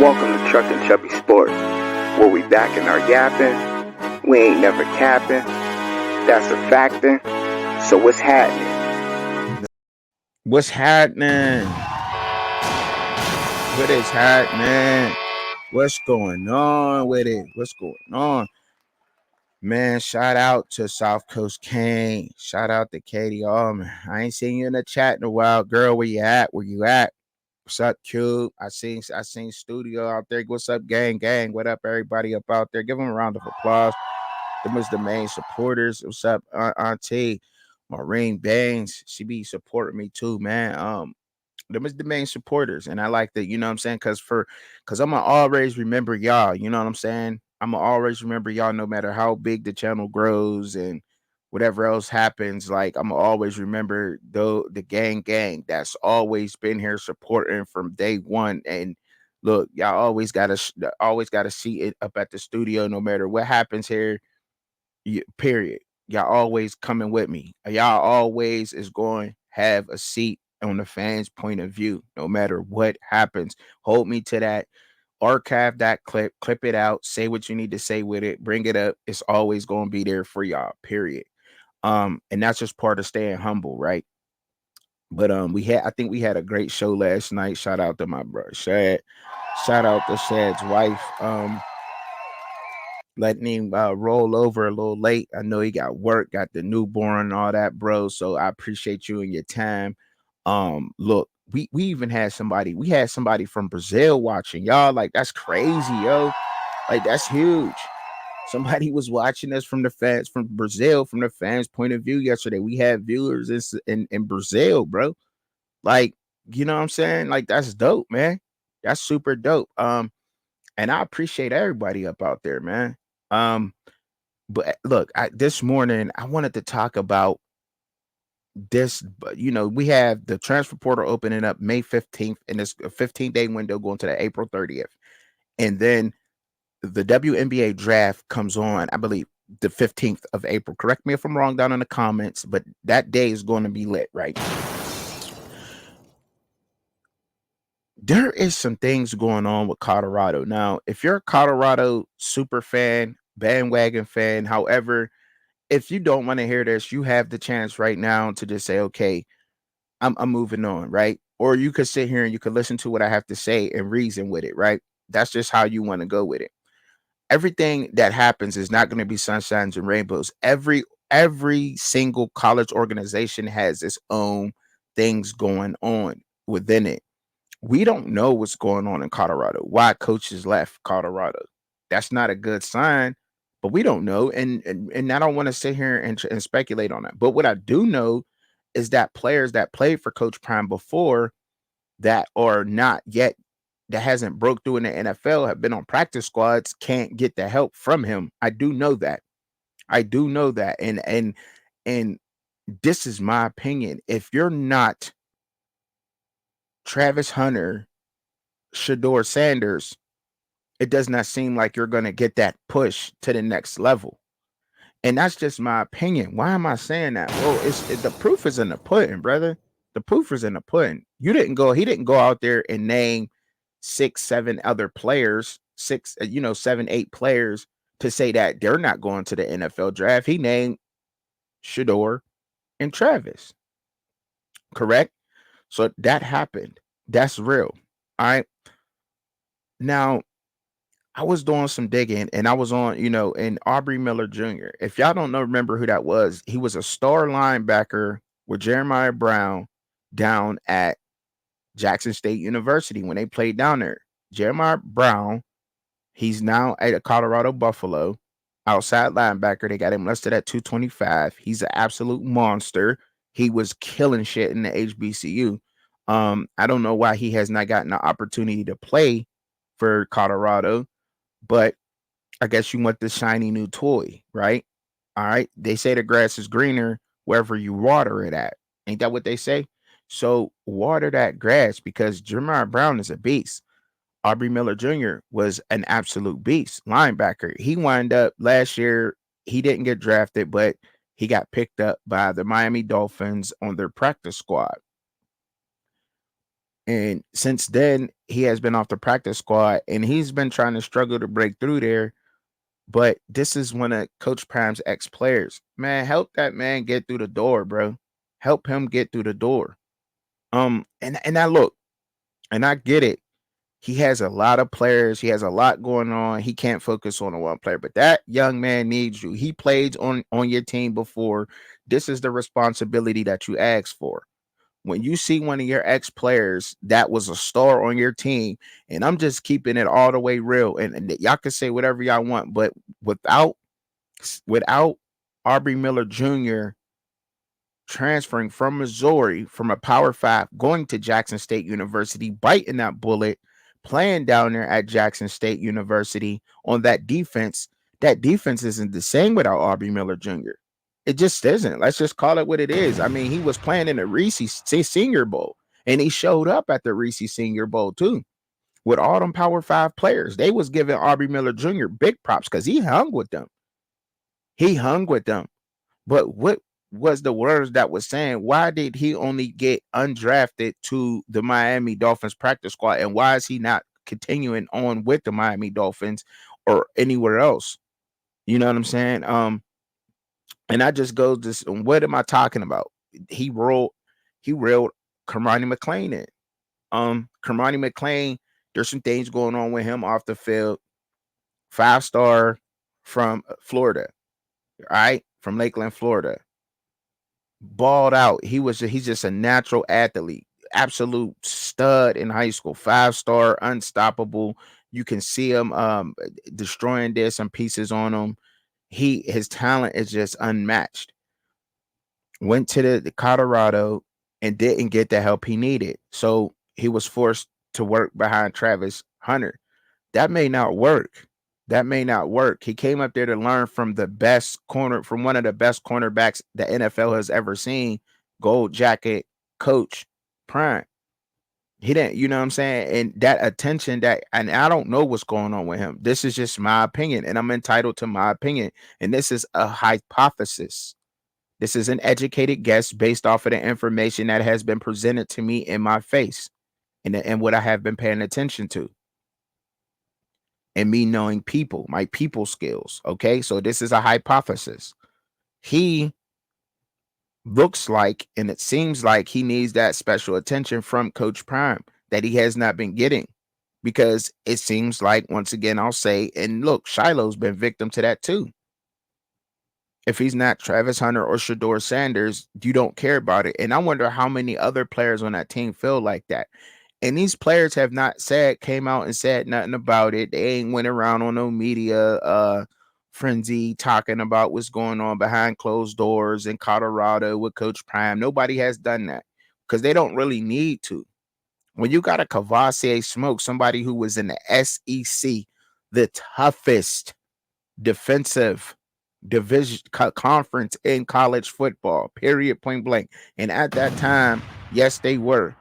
Welcome to Truck and Chubby Sports, where we back in our yapping. We ain't never capping. That's a factor. So what's happening? What's happening? What is happening? What's going on with it? What's going on? Man, shout out to South Coast Kane. Shout out to Katie. Oh, man, I ain't seen you in the chat in a while. Girl, where you at? Where you at? What's up, Cube? I seen Studio out there. What's up, gang? What up, everybody up out there? Give them a round of applause. Them was the main supporters. What's up, Auntie? Maureen Baines. She be supporting me too, man. Them is the main supporters. And I like that, you know what I'm saying? Cause I'm gonna always remember y'all, you know what I'm saying? I'm gonna always remember y'all no matter how big the channel grows and whatever else happens. Like I'm gonna always remember the gang that's always been here supporting from day one. And look, y'all always gotta see it up at the studio no matter what happens here. Period. Y'all always coming with me. Y'all always is going to have a seat on the fans' point of view, no matter what happens. Hold me to that. Archive that clip it out, say what you need to say with it, bring it up. It's always going to be there for y'all. Period. And that's just part of staying humble, right? But I think we had a great show last night. Shout out to my bro Shad. Shout out to Shad's wife. Letting him roll over a little late. I know he got work, got the newborn and all that, bro. So I appreciate you and your time. Look, we even had somebody. We had somebody from Brazil watching, y'all. Like that's crazy, yo. Like that's huge. Somebody was watching us from the fans from Brazil, from the fans' point of view yesterday. We had viewers in Brazil, bro. Like, you know what I'm saying? Like that's dope, man. That's super dope. And I appreciate everybody up out there, man. Um, but look, this morning I wanted to talk about this. But we have the transfer portal opening up May 15th, and it's a 15-day window going to the April 30th, and then the WNBA draft comes on, I believe, the 15th of April. Correct me if I'm wrong down in the comments, but that day is going to be lit, right? There is some things going on with Colorado. Now, if you're a Colorado super fan, bandwagon fan, however, if you don't want to hear this, you have the chance right now to just say, okay, I'm moving on, right? Or you could sit here and you could listen to what I have to say and reason with it, right? That's just how you want to go with it. Everything that happens is not going to be sunshines and rainbows. Every single college organization has its own things going on within it. We don't know what's going on in Colorado, why coaches left Colorado. That's not a good sign, but we don't know. And I don't want to sit here and speculate on that. But what I do know is that players that played for Coach Prime before that are not yet, that hasn't broke through in the NFL, have been on practice squads, can't get the help from him. I do know that. I do know that. And this is my opinion. If you're not Travis Hunter, Shador Sanders, it does not seem like you're going to get that push to the next level. And that's just my opinion. Why am I saying that? Well, the proof is in the pudding, brother. The proof is in the pudding. He didn't go out there and name 6, 7 other players, 7, 8 players to say that they're not going to the NFL draft. He named Shador and Travis. Correct? So that happened. That's real. All right. Now, I was doing some digging and I was on, and Aubrey Miller Jr. If y'all don't remember who that was, he was a star linebacker with Jeremiah Brown down at Jackson State University when they played down there. Jeremiah Brown, he's now at a Colorado Buffalo, outside linebacker. They got him listed at 225. He's an absolute monster. He was killing shit in the HBCU. I don't know why he has not gotten the opportunity to play for Colorado, but I guess you want the shiny new toy, right? All right. They say the grass is greener wherever you water it at. Ain't that what they say? So water that grass because Jeremiah Brown is a beast. Aubrey Miller Jr. was an absolute beast, linebacker. He wound up last year. He didn't get drafted, but he got picked up by the Miami Dolphins on their practice squad. And since then, he has been off the practice squad and he's been trying to struggle to break through there. But this is one of Coach Prime's ex players. Man, help that man get through the door, bro. Help him get through the door. And I look, and I get it. He has a lot of players. He has a lot going on. He can't focus on a one player, but that young man needs you. He played on your team before. This is the responsibility that you ask for. When you see one of your ex players that was a star on your team, and I'm just keeping it all the way real, and y'all can say whatever y'all want, but without Aubrey Miller Jr. transferring from Missouri from a Power Five, going to Jackson State University, biting that bullet, playing down there at Jackson State University on that defense isn't the same without Aubrey Miller Jr. It just isn't. Let's just call it what it is. I mean, he was playing in the Reese Senior Bowl, and he showed up at the Reese Senior Bowl too with all them Power Five players. They was giving Aubrey Miller Jr. big props because he hung with them. He hung with them. But what was the words that was saying? Why did he only get undrafted to the Miami Dolphins practice squad? And why is he not continuing on with the Miami Dolphins or anywhere else? You know what I'm saying? And I just go this, what am I talking about? He reeled Kermani McLean in. Kermani McLean, there's some things going on with him off the field. 5-star from Florida, all right, from Lakeland, Florida. Balled out. He's just a natural athlete, absolute stud in high school. 5-star, unstoppable. You can see him destroying this and pieces on him. His talent is just unmatched. Went to the Colorado and didn't get the help he needed. So he was forced to work behind Travis Hunter. That may not work. That may not work. He came up there to learn from from one of the best cornerbacks the NFL has ever seen, Gold Jacket Coach Prime. He didn't, you know what I'm saying? And that attention and I don't know what's going on with him. This is just my opinion, and I'm entitled to my opinion. And this is a hypothesis. This is an educated guess based off of the information that has been presented to me in my face and what I have been paying attention to. And me knowing people, my people skills. Okay. So this is a hypothesis. He looks like, and it seems like he needs that special attention from Coach Prime that he has not been getting, because it seems like, once again, I'll say, and look, Shiloh's been victim to that too. If he's not Travis Hunter or Shedeur Sanders, you don't care about it. And I wonder how many other players on that team feel like that. And these players have not came out and said nothing about it. They ain't went around on no media frenzy talking about what's going on behind closed doors in Colorado with Coach Prime. Nobody has done that because they don't really need to. When you got a Kavasier Smoke, somebody who was in the SEC, the toughest defensive division conference in college football, period, point blank. And at that time, yes, they were.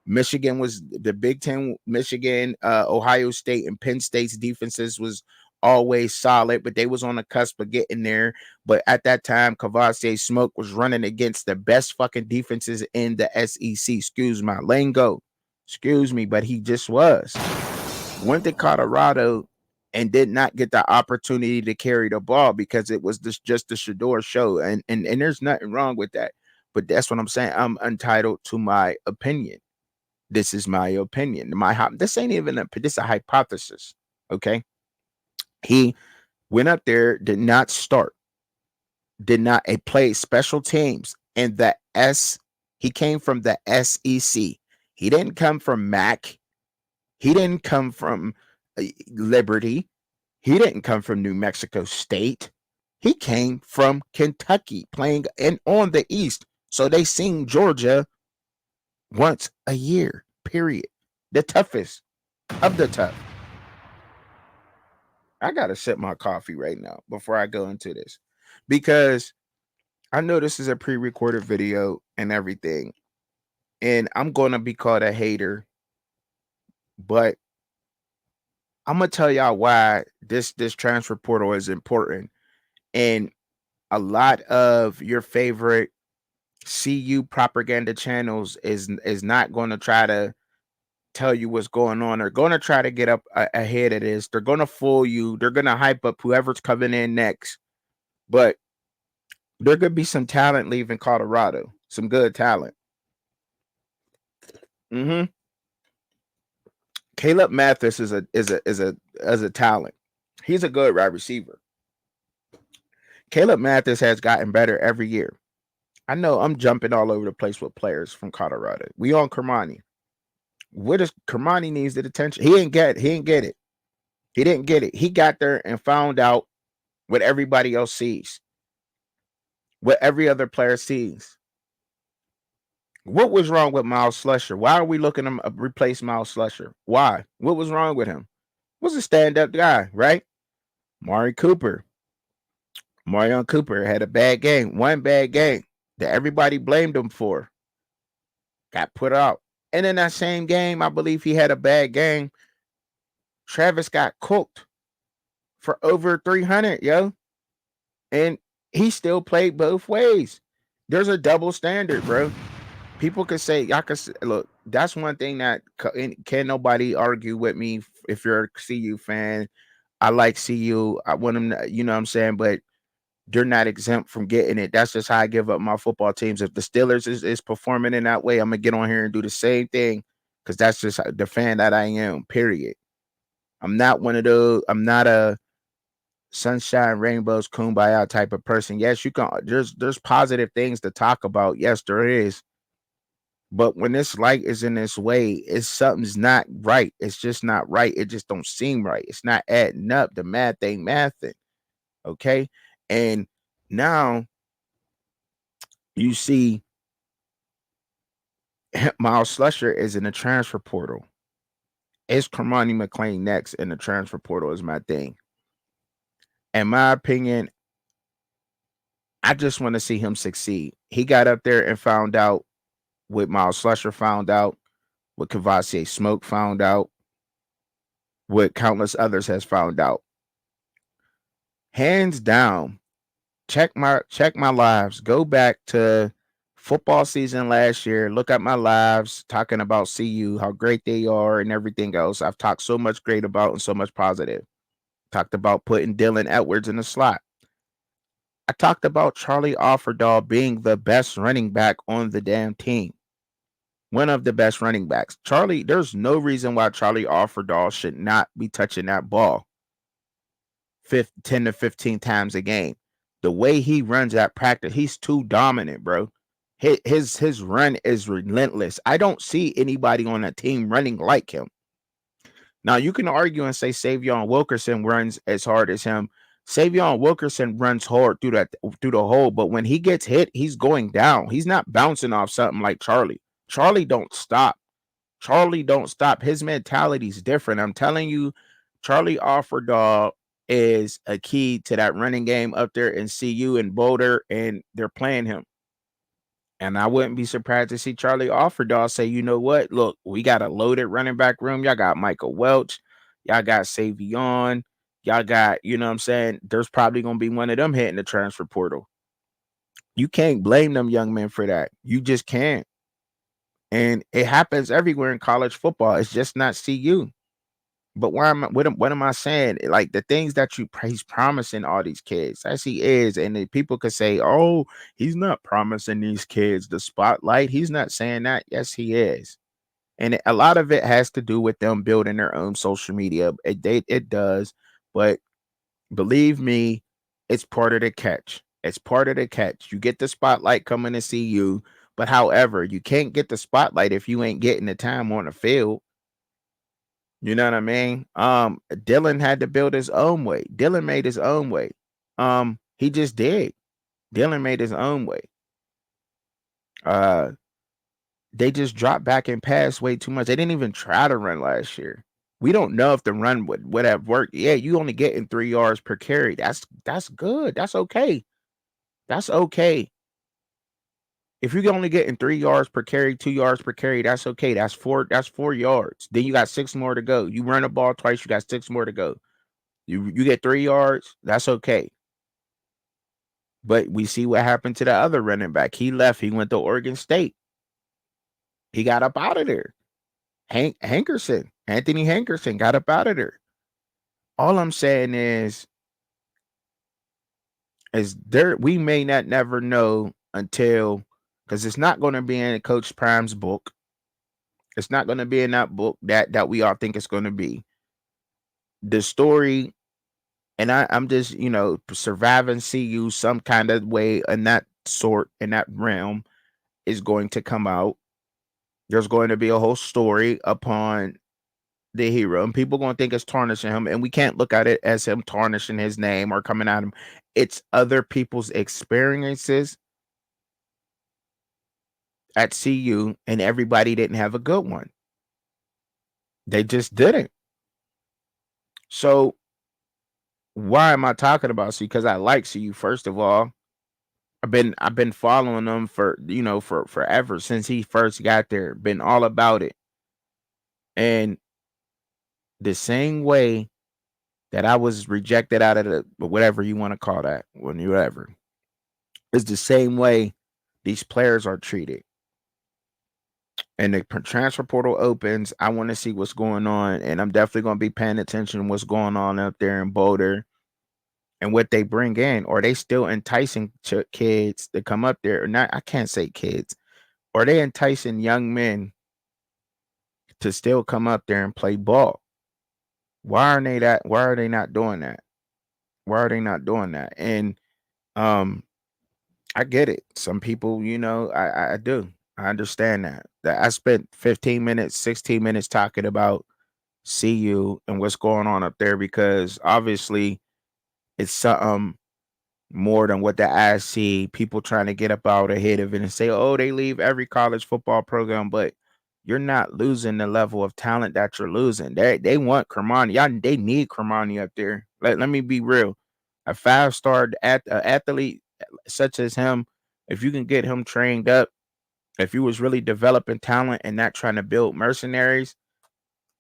Michigan was the Big Ten. Michigan, Ohio State, and Penn State's defenses was always solid, but they was on the cusp of getting there. But at that time, Kavasier Smoke was running against the best fucking defenses in the SEC. Excuse my lingo. Excuse me, but he just was. Went to Colorado and did not get the opportunity to carry the ball because it was just the Shedeur show. And there's nothing wrong with that. But that's what I'm saying. I'm entitled to my opinion. This is my opinion. This ain't even this is a hypothesis. Okay. He went up there, did not start, did not play special teams in the he came from the SEC. He didn't come from MAC. He didn't come from Liberty. He didn't come from New Mexico State. He came from Kentucky, playing on the East. So they sing Georgia once a year, period. The toughest of the tough. I got to sip my coffee right now before I go into this, because I know this is a pre-recorded video and everything, and I'm going to be called a hater, but I'm going to tell y'all why this transfer portal is important. And a lot of your favorite CU propaganda channels is not going to try to tell you what's going on. They're going to try to get up ahead of this. They're going to fool you. They're going to hype up whoever's coming in next. But there could be some talent leaving Colorado. Some good talent. Mm-hmm. Caleb Mathis is a talent. He's a good wide receiver. Caleb Mathis has gotten better every year. I know I'm jumping all over the place with players from Colorado. We on Kermani. What is Kermani needs the attention? He didn't get it. He didn't get it. He got there and found out what everybody else sees, what every other player sees. What was wrong with Miles Slusher? Why are we looking to replace Miles Slusher? Why? What was wrong with him? Was a stand-up guy, right? Marion Cooper had a bad game, one bad game that everybody blamed him for. Got put out. And in that same game, I believe he had a bad game. Travis got cooked for over 300, yo. And he still played both ways. There's a double standard, bro. People could say, y'all could look, that's one thing that can nobody argue with me if you're a CU fan. I like CU. I want them to, you know what I'm saying? But they're not exempt from getting it. That's just how I give up my football teams. If the Steelers is performing in that way, I'm going to get on here and do the same thing because that's just the fan that I am, period. I'm not one of those. I'm not a sunshine, rainbows, kumbaya type of person. Yes, you can. There's positive things to talk about. Yes, there is. But when this light is in this way, it's something's not right. It's just not right. It just don't seem right. It's not adding up. The math ain't mathing. Okay. And now you see Miles Slusher is in the transfer portal. Is Kermani McClain next in the transfer portal is my thing. In my opinion, I just want to see him succeed. He got up there and found out what Miles Slusher found out, what Kavasier Smoke found out, what countless others has found out. Hands down, check my lives. Go back to football season last year. Look at my lives talking about CU, how great they are, and everything else. I've talked so much great about and so much positive. Talked about putting Dylan Edwards in the slot. I talked about Charlie Offerdahl being the best running back on the damn team. One of the best running backs. Charlie, there's no reason why Charlie Offerdahl should not be touching that ball 10 to 15 times a game. The way he runs at practice, he's too dominant, bro. His run is relentless. I don't see anybody on a team running like him. Now, you can argue and say Savion Wilkerson runs as hard as him. Savion Wilkerson runs hard through the hole, but when he gets hit, he's going down. He's not bouncing off something like Charlie. Charlie don't stop. His mentality is different. I'm telling you, Charlie Offerdahl is a key to that running game up there in CU and Boulder, and they're playing him. And I wouldn't be surprised to see Charlie Offerdahl say, you know what? Look, we got a loaded running back room. Y'all got Michael Welch. Y'all got Savion. Y'all got, you know what I'm saying? There's probably going to be one of them hitting the transfer portal. You can't blame them young men for that. You just can't. And it happens everywhere in college football. It's just not CU. But what am I saying? Like the things that he's promising all these kids, as he is, and people could say, "Oh, he's not promising these kids the spotlight." He's not saying that. Yes, he is, and a lot of it has to do with them building their own social media. It does, but believe me, it's part of the catch. It's part of the catch. You get the spotlight coming to see you, but however, you can't get the spotlight if you ain't getting the time on the field. You know what I mean? Dylan had to build his own way. Dylan made his own way. He just did. Dylan made his own way. They just dropped back and passed way too much. They didn't even try to run last year. We don't know if the run would have worked. Yeah, you only getting 3 yards per carry. That's good. That's okay. That's okay. If you're only getting 3 yards per carry, 2 yards per carry, that's okay. That's 4 yards. Then you got 6 more to go. You run the ball twice, you got 6 more to go. You get 3 yards, that's okay. But we see what happened to the other running back. He left. He went to Oregon State. He got up out of there. Anthony Hankerson got up out of there. All I'm saying is there we may not never know until, because it's not going to be in Coach Prime's book. It's not going to be in that book that we all think it's going to be. The story, and I'm just, surviving CU some kind of way in that sort, in that realm, is going to come out. There's going to be a whole story upon the hero, and people going to think it's tarnishing him, and we can't look at it as him tarnishing his name or coming at him. It's other people's experiences at CU, and everybody didn't have a good one. They just didn't. So why am I talking about CU? Because I like CU. First of all, I've been following him for for forever, since he first got there. Been all about it, and the same way that I was rejected out of the whatever you want to call that, whatever, is the same way these players are treated. And the transfer portal opens. I want to see what's going on, and I'm definitely going to be paying attention to what's going on up there in Boulder and what they bring in. Are they still enticing kids to come up there? Or not? I can't say kids. Are they enticing young men to still come up there and play ball? Why are they that? Why are they not doing that? Why are they not doing that? And um, I get it. Some people, I do. I understand that. That I spent 15 minutes, 16 minutes talking about CU and what's going on up there, because obviously it's something more than what the eyes see. People trying to get up out ahead of it and say, oh, they leave every college football program, but you're not losing the level of talent that you're losing. They want Kermani. Y'all, they need Kermani up there. Let me be real. A 5-star athlete such as him, if you can get him trained up, if he was really developing talent and not trying to build mercenaries,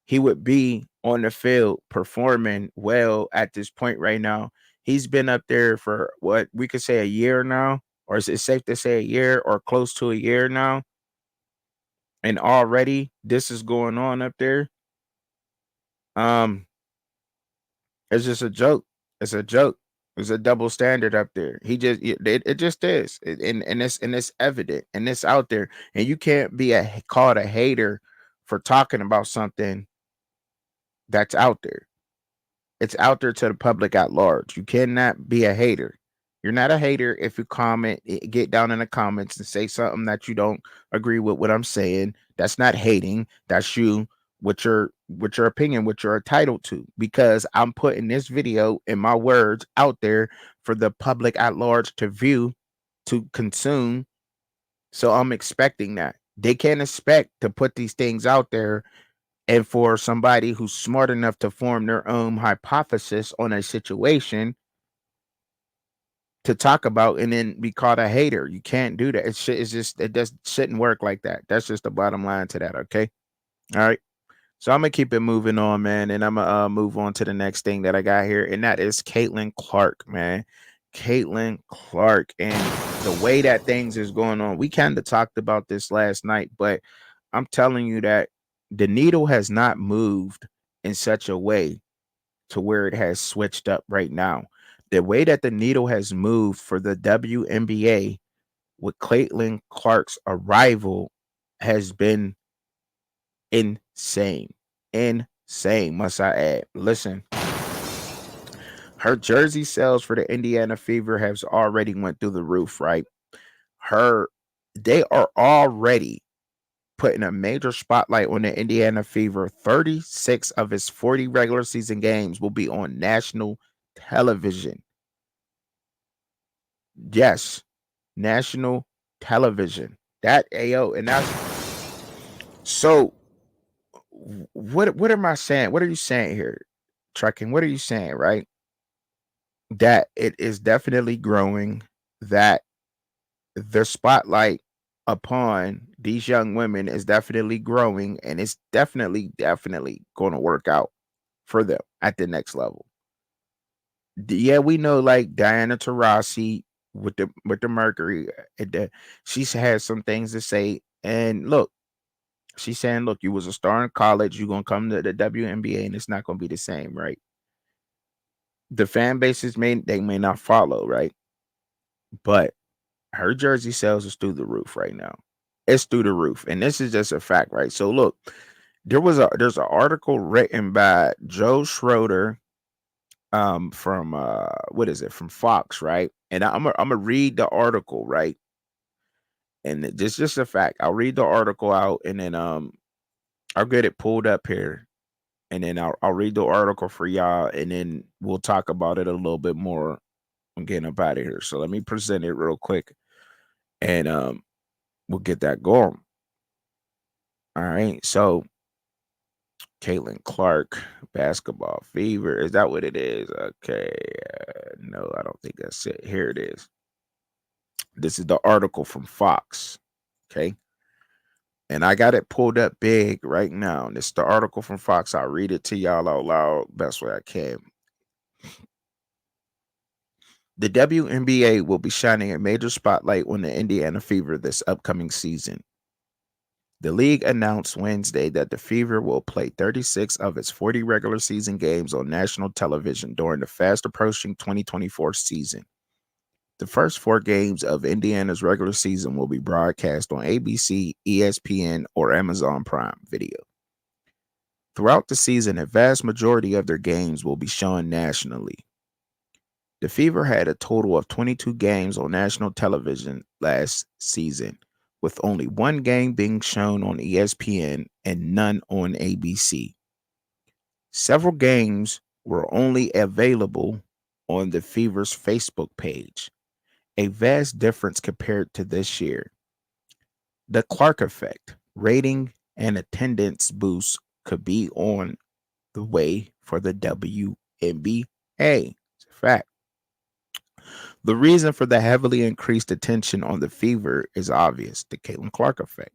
he would be on the field performing well at this point right now. He's been up there for what we could say a year now, or is it safe to say a year or close to a year now? And already this is going on up there. Um, it's just a joke. It's a joke. It's a double standard up there. It just is, and it's evident, and it's out there, and you can't be called a hater for talking about something that's out there. It's out there to the public at large. You cannot be a hater. You're not a hater if you get down in the comments and say something that you don't agree with what I'm saying. That's not hating. That's you with your opinion, what you're entitled to. Because I'm putting this video and my words out there for the public at large to view, to consume. So I'm expecting that. They can't expect to put these things out there and for somebody who's smart enough to form their own hypothesis on a situation to talk about and then be called a hater. You can't do that. It's just, it just shouldn't work like that. That's just the bottom line to that. Okay. All right. So I'm gonna keep it moving on, man, and I'm gonna move on to the next thing that I got here, and that is Caitlin Clark, man. Caitlin Clark, and the way that things is going on. We kind of talked about this last night, but I'm telling you that the needle has not moved in such a way to where it has switched up right now. The way that the needle has moved for the WNBA with Caitlin Clark's arrival has been insane. Insane, must I add. Listen, her jersey sales for the Indiana Fever has already went through the roof, right? They are already putting a major spotlight on the Indiana Fever. 36 of its 40 regular season games will be on national television. Yes, national television. That AO, and that's so. What am I saying? What are you saying here, Trucking? What are you saying, right? That it is definitely growing, that the spotlight upon these young women is definitely growing, and it's definitely going to work out for them at the next level. Yeah, we know like Diana Taurasi with the Mercury, she's had some things to say, and look, She's saying, look, you was a star in college. You're going to come to the WNBA and it's not going to be the same, right? The fan bases may not follow, right? But her jersey sales is through the roof right now. It's through the roof. And this is just a fact, right? So look, there's an article written by Joe Schroeder from what is it, from Fox, right? And I'm gonna read the article, right? And just a fact. I'll read the article out and then I'll get it pulled up here and then I'll read the article for y'all and then we'll talk about it a little bit more. I'm getting up out of here. So let me present it real quick and we'll get that going. All right. So Caitlin Clark, basketball fever. Is that what it is? Okay. No, I don't think that's it. Here it is. This is the article from Fox. Okay. And I got it pulled up big right now. And it's the article from Fox. I'll read it to y'all out loud best way I can. The WNBA will be shining a major spotlight on the Indiana Fever this upcoming season. The league announced Wednesday that the Fever will play 36 of its 40 regular season games on national television during the fast approaching 2024 season. The first 4 games of Indiana's regular season will be broadcast on ABC, ESPN, or Amazon Prime Video. Throughout the season, a vast majority of their games will be shown nationally. The Fever had a total of 22 games on national television last season, with only 1 game being shown on ESPN and none on ABC. Several games were only available on the Fever's Facebook page, a vast difference compared to this year. The Clark effect, rating and attendance boosts could be on the way for the WNBA. It's a fact. The reason for the heavily increased attention on the Fever is obvious, the Caitlin Clark effect.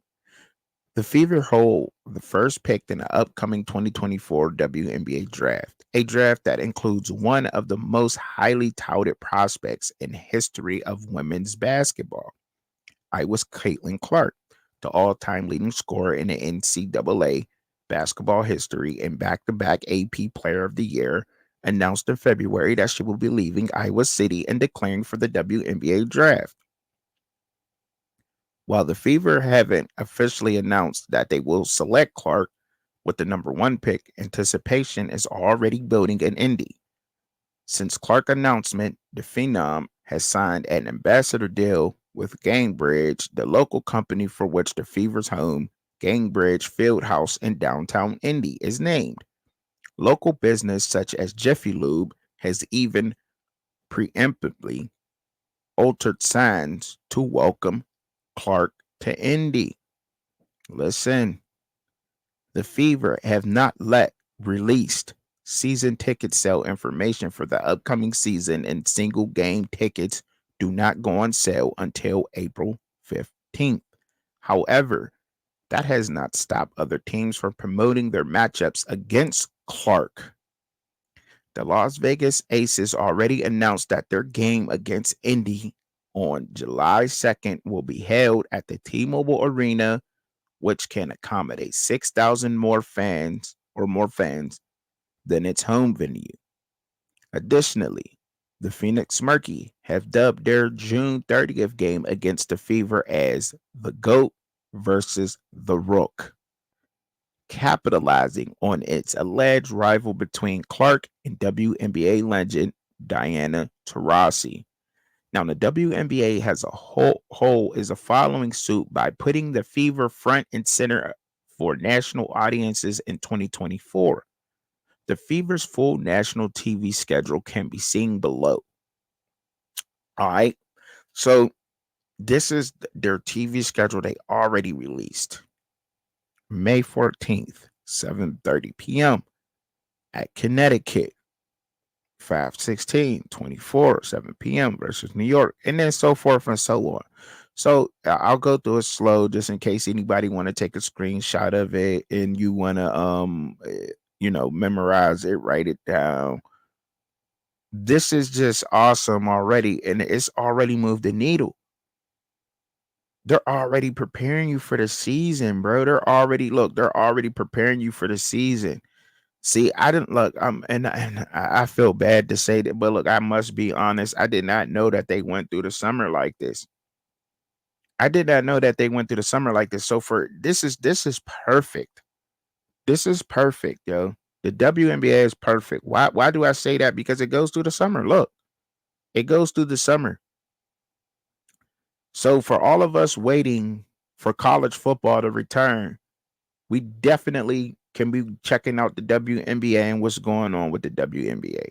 The Fever hold the first pick in the upcoming 2024 WNBA draft, a draft that includes one of the most highly touted prospects in history of women's basketball. I was Caitlin Clark, the all-time leading scorer in the NCAA basketball history and back-to-back AP Player of the Year, announced in February that she will be leaving Iowa City and declaring for the WNBA draft. While the Fever haven't officially announced that they will select Clark with the number 1 pick, anticipation is already building in Indy. Since Clark announcement, the Phenom has signed an ambassador deal with Gainbridge, the local company for which the Fever's home, Gainbridge Fieldhouse in downtown Indy, is named. Local business such as Jiffy Lube has even preemptively altered signs to welcome Clark to Indy. Listen, the Fever have not released season ticket sale information for the upcoming season, and single game tickets do not go on sale until April 15th. However, that has not stopped other teams from promoting their matchups against Clark. The Las Vegas Aces already announced that their game against Indy on July 2nd will be held at the T-Mobile Arena, which can accommodate 6,000 more fans than its home venue. Additionally, the Phoenix Mercury have dubbed their June 30th game against the Fever as the GOAT versus the Rook, capitalizing on its alleged rival between Clark and WNBA legend Diana Taurasi. Now, the WNBA has a whole is a following suit by putting the Fever front and center for national audiences in 2024. The Fever's full national TV schedule can be seen below. All right. So this is their TV schedule they already released. May 14th, 7:30 p.m. at Connecticut. 5/16, 24, 7 p.m. versus New York, and then so forth and so on. So I'll go through it slow just in case anybody want to take a screenshot of it and you want to memorize it, write it down. This is just awesome already, and it's already moved the needle. They're already preparing you for the season, bro. They're already preparing you for the season. See, I didn't look. And I feel bad to say that, but look, I must be honest. I did not know that they went through the summer like this. I did not know that they went through the summer like this. So for this is perfect. This is perfect, yo. The WNBA is perfect. Why do I say that? Because it goes through the summer. Look, it goes through the summer. So for all of us waiting for college football to return, we definitely can be checking out the WNBA and what's going on with the WNBA.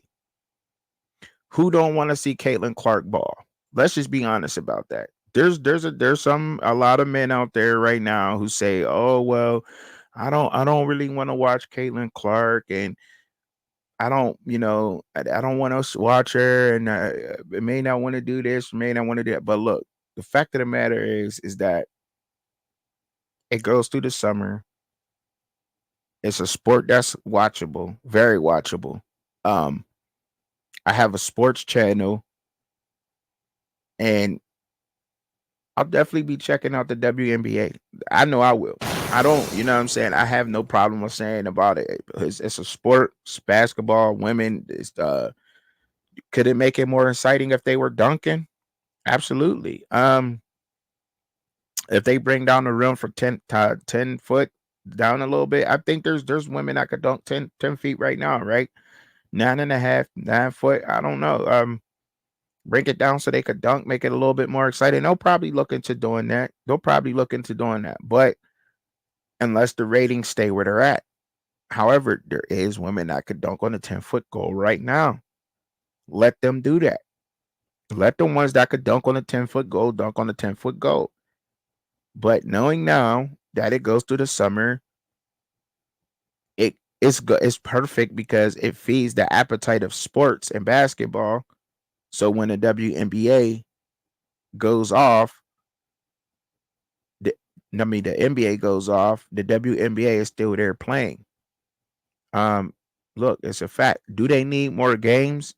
Who don't want to see Caitlin Clark ball? Let's just be honest about that. There's a lot of men out there right now who say, "Oh well, I don't really want to watch Caitlin Clark, and I don't want to watch her, and I may not want to do this, may not want to do that." But look, the fact of the matter is that it goes through the summer. It's a sport that's watchable, very watchable. Um, I have a sports channel, and I'll definitely be checking out the WNBA. I know I will. I don't, you know what I'm saying? I have no problem with saying about it. It's a sport, it's basketball, women. Could it make it more exciting if they were dunking? Absolutely. If they bring down the rim for 10 foot down a little bit, I think there's women that could dunk 10 feet right now, right? 9.5, 9 foot. I don't know. Break it down so they could dunk, make it a little bit more exciting. They'll probably look into doing that. But unless the ratings stay where they're at. However, there is women that could dunk on the 10-foot goal right now. Let them do that. Let the ones that could dunk on the 10-foot goal dunk on the 10-foot goal. But knowing now that it goes through the summer, it's perfect because it feeds the appetite of sports and basketball. So when the WNBA goes off, the, the NBA goes off, the WNBA is still there playing. Um, Look, it's a fact. Do they need more games?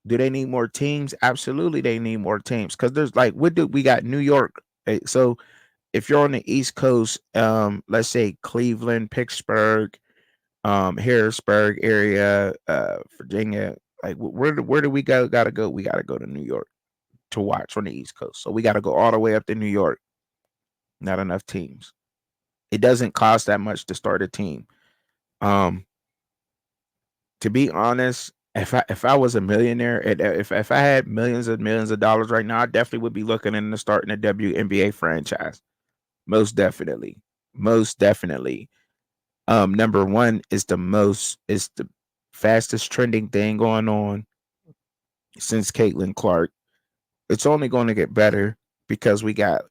Do they need more teams? Absolutely, they need more teams. Because there's like, what do we got? New York. So if you're on the East Coast, let's say Cleveland, Pittsburgh, Harrisburg area, Virginia, like where do we go? Gotta go. We gotta go to New York to watch on the East Coast. So we gotta go all the way up to New York. Not enough teams. It doesn't cost that much to start a team. Um, to be honest, if I was a millionaire, if I had millions of dollars right now, I definitely would be looking into starting a WNBA franchise. Most definitely. Most definitely. Number one is the fastest trending thing going on since Caitlin Clark. It's only going to get better because we got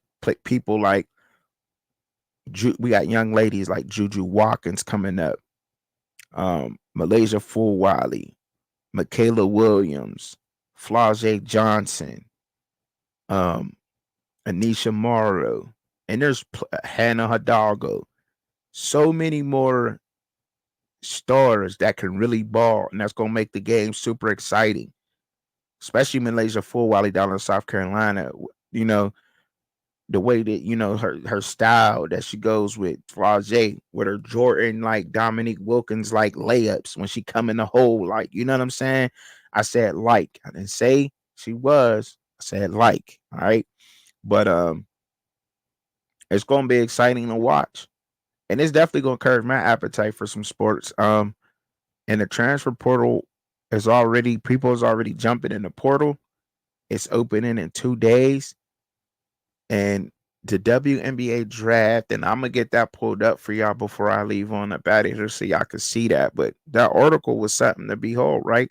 people like we got young ladies like Juju Watkins coming up, Malaysia Fulwiley, Michaela Williams, Flau'jae Johnson, um, Anisha Morrow, and there's Hannah Hidalgo. So many more stars that can really ball, and that's gonna make the game super exciting. Especially Malaysia Fulwiley down in South Carolina. You know, the way that her style that she goes with Flau'jae with her Jordan like Dominique Wilkins like layups when she come in the hole, like, you know what I'm saying? I said like, I didn't say she was. I said like, all right. But it's gonna be exciting to watch. And it's definitely gonna curb my appetite for some sports. And the transfer portal is already jumping in the portal. It's opening in 2 days. And the WNBA draft, and I'm gonna get that pulled up for y'all before I leave on up out of here so y'all can see that. But that article was something to behold, right?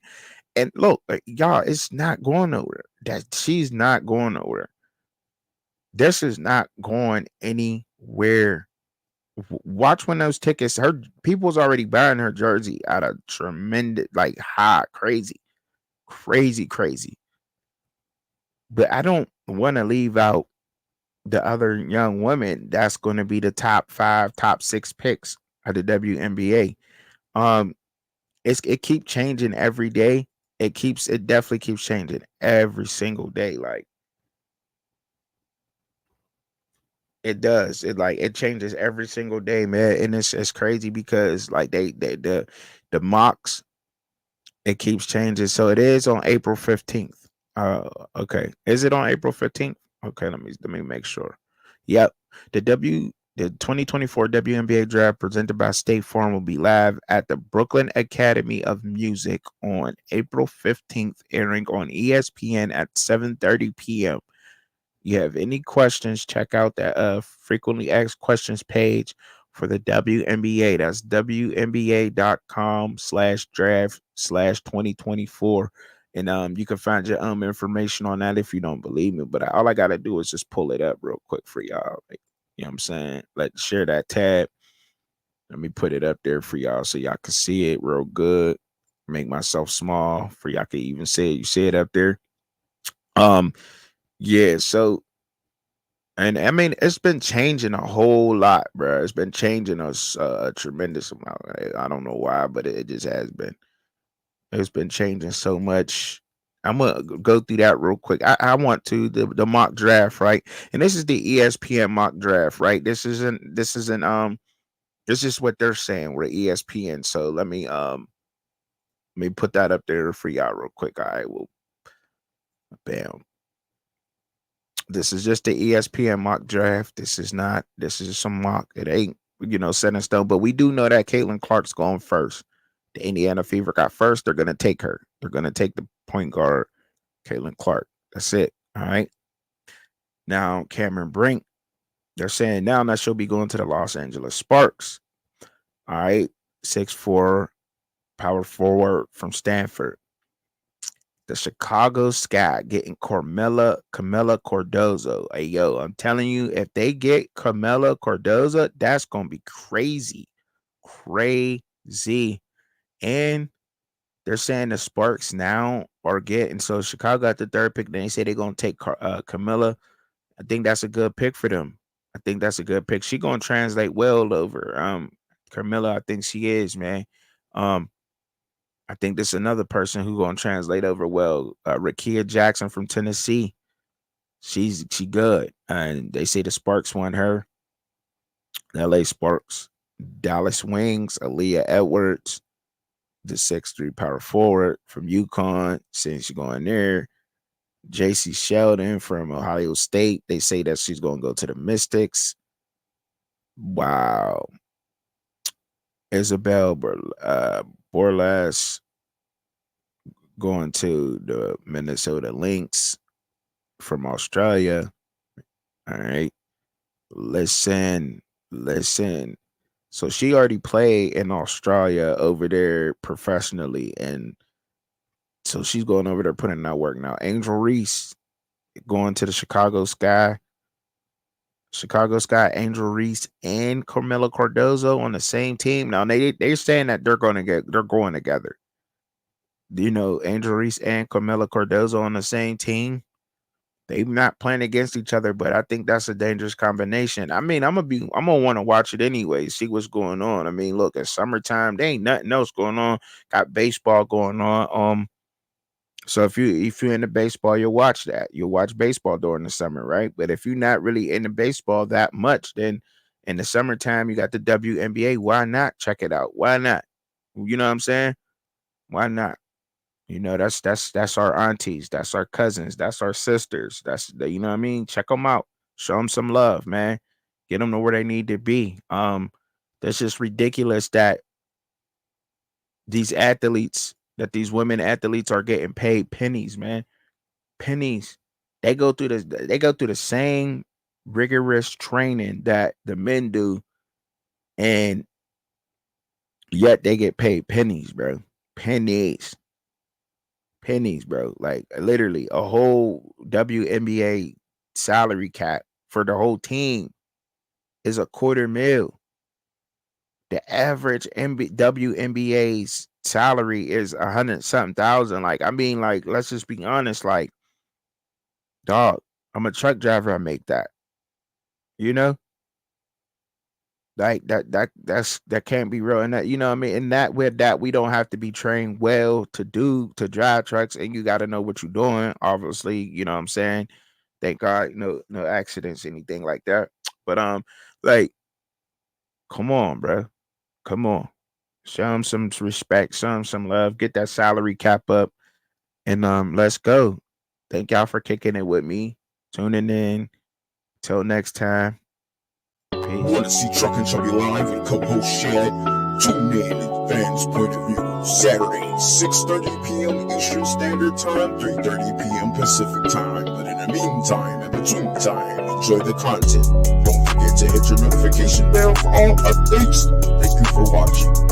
And look, y'all, it's not going nowhere. That she's not going nowhere. This is not going anywhere. Watch when those tickets, her people's already buying her jersey at a tremendous, like high, crazy. But I don't want to leave out the other young women that's going to be the top 5, top 6 picks of the WNBA. Um, it keeps changing every day. It definitely keeps changing every single day. Like It does. It changes every single day, man. And it's crazy because like the mocks, it keeps changing. So it is on April 15th. Okay. Is it on April 15th? Okay, let me make sure. Yep. The 2024 WNBA draft presented by State Farm will be live at the Brooklyn Academy of Music on April 15th, airing on ESPN at 7:30 p.m. You have any questions, check out that frequently asked questions page for the WNBA. That's WNBA.com/draft/2024. And you can find your information on that if you don't believe me. But all I gotta do is just pull it up real quick for y'all. Like, you know what I'm saying? Let's share that tab. Let me put it up there for y'all so y'all can see it real good. Make myself small for y'all can even see it. You see it up there? Um, yeah, so and I mean, it's been changing a whole lot, bro. It's been changing us a tremendous amount. I don't know why, but it just has been. It's been changing so much. I'm gonna go through that real quick. I want to the mock draft, right? And this is the ESPN mock draft, right? This is what they're saying with ESPN. So let me put that up there for y'all real quick. All right, well, bam. This is just the ESPN mock draft. This is not. This is some mock. It ain't set in stone. But we do know that Caitlin Clark's going first. The Indiana Fever got first. They're gonna take her. They're gonna take the point guard, Caitlin Clark. That's it. All right. Now Cameron Brink. They're saying now that she'll be going to the Los Angeles Sparks. All right. 6'4" power forward from Stanford. The Chicago Sky getting Camilla Cardozo. Hey, yo, I'm telling you, if they get Camilla Cardozo, that's going to be crazy. Crazy. And they're saying the Sparks now are getting, so Chicago got the third pick. Then they say they're going to take Camilla. I think that's a good pick for them. I think that's a good pick. She going to translate well over Camilla. I think she is, man. Um, I think this is another person who gonna translate over well. Rakia Jackson from Tennessee. She good. And they say the Sparks want her. LA Sparks. Dallas Wings, Aaliyah Edwards, the 6'3" power forward from UConn. Saying she's going there. JC Sheldon from Ohio State. They say that she's gonna go to the Mystics. Wow. Isabel Borlas going to the Minnesota Lynx from Australia. All right. Listen. So she already played in Australia over there professionally. And so she's going over there putting in that work now. Angel Reese going to the Chicago Sky. Chicago Sky, Angel Reese, and Carmelo Cardozo on the same team. Now they're saying that they're going together. Angel Reese and Carmelo Cardozo on the same team. They not playing against each other, but I think that's a dangerous combination. I mean, I'm gonna want to watch it anyway, see what's going on. I mean, look, it's summertime. There ain't nothing else going on. Got baseball going on. So if you're into baseball, you'll watch that. You'll watch baseball during the summer, right? But if you're not really into baseball that much, then in the summertime you got the WNBA. Why not check it out? Why not? You know what I'm saying? Why not? That's our aunties, that's our cousins, that's our sisters. You know what I mean? Check them out. Show them some love, man. Get them to where they need to be. That's just ridiculous that these women athletes are getting paid pennies, man. Pennies. They go through the same rigorous training that the men do, and yet they get paid pennies, bro. Pennies. Pennies, bro. Like literally a whole WNBA salary cap for the whole team is a quarter mil. The average WNBA's salary is 100 something thousand. Like, I mean, like, let's just be honest. Like, dog, I'm a truck driver. I make that. You know, like that can't be real. And that, you know what I mean? And that with that, we don't have to be trained well to drive trucks, and you got to know what you're doing. Obviously, you know what I'm saying. Thank God, no accidents, anything like that. But like, come on, bro. Come on. Show him some respect, show him some love, get that salary cap up, and let's go. Thank y'all for kicking it with me, tuning in. Till next time. Peace. Wanna see Truck and Chubby live and co-host Shad? Tune in at Fans Point of View, Saturday, 6:30 p.m. Eastern Standard Time, 3:30 p.m. Pacific Time. But in the meantime, in between time, enjoy the content. Don't forget to hit your notification bell for all updates. Thank you for watching.